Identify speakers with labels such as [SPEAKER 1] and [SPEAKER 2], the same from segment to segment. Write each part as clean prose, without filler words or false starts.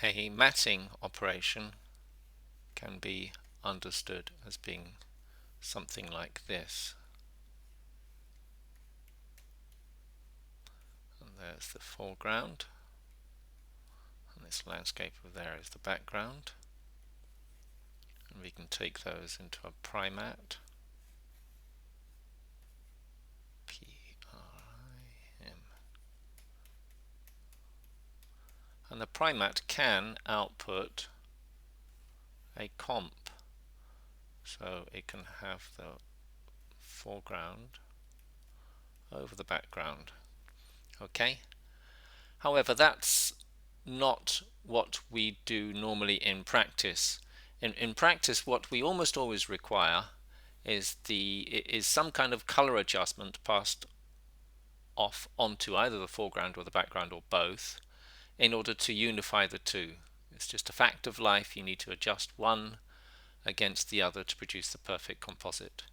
[SPEAKER 1] A matting operation can be understood as being something like this. And there's the foreground, and this landscape over there is the background. And we can take those into a primat. P-R-I-M. And the primat can output a comp. So it can have the foreground over the background. Okay? However, that's not what we do normally in practice. In practice, what we almost always require is some kind of color adjustment passed off onto either the foreground or the background or both in order to unify the two. It's just a fact of life. You need to adjust one against the other to produce the perfect composite.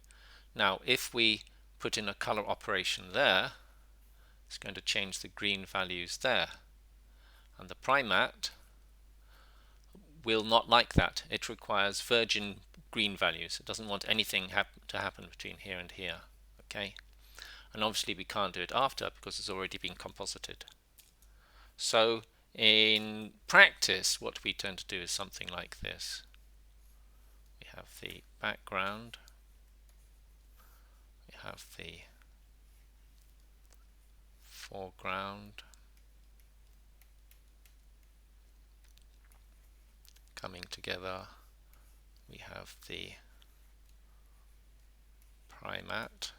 [SPEAKER 1] Now, if we put in a color operation there, it's going to change the green values there. And the primat will not like that. It requires virgin green values. It doesn't want anything to happen between here and here. Okay? And obviously we can't do it after because it's already been composited. So in practice, what we tend to do is something like this. We have the background, we have the foreground coming together, we have the primat,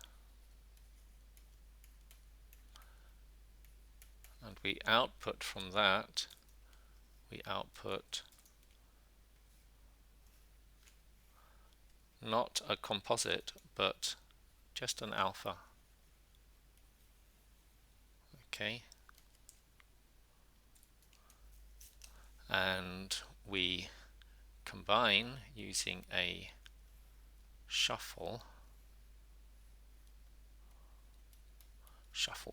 [SPEAKER 1] and we output from that, we output not a composite but just an alpha. Okay, and we combine using a shuffle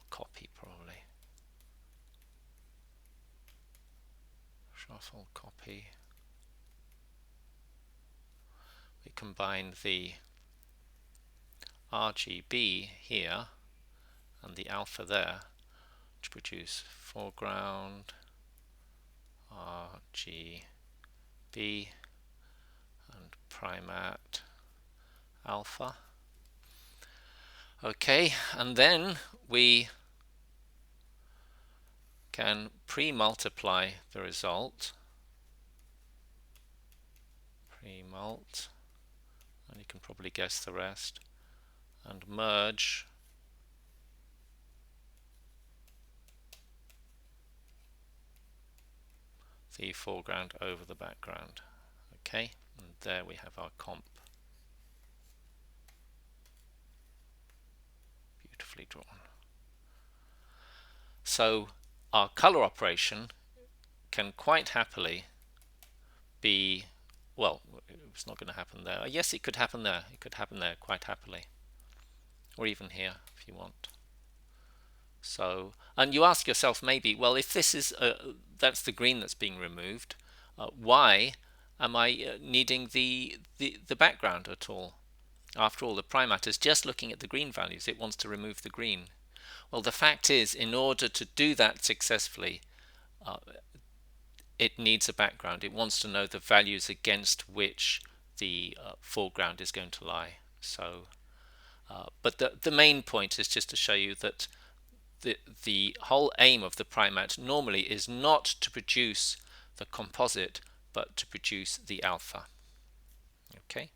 [SPEAKER 1] copy, probably shuffle copy. We combine the RGB here and the alpha there to produce foreground RGB and primat alpha. Okay, and then we can pre-multiply the result, pre-mult, and you can probably guess the rest, and merge the foreground over the background. Okay, and there we have our comp. Beautifully drawn. So our color operation can quite happily be, well, it's not going to happen there. Yes, it could happen there. It could happen there quite happily, or even here if you want. So, and you ask yourself maybe, well, if this is that's the green that's being removed, why am I needing the background at all? After all, the primat is just looking at the green values. It wants to remove the green. Well, the fact is, in order to do that successfully, it needs a background. It wants to know the values against which the foreground is going to lie. So, but the main point is just to show you that the whole aim of the primat normally is not to produce the composite, but to produce the alpha. Okay.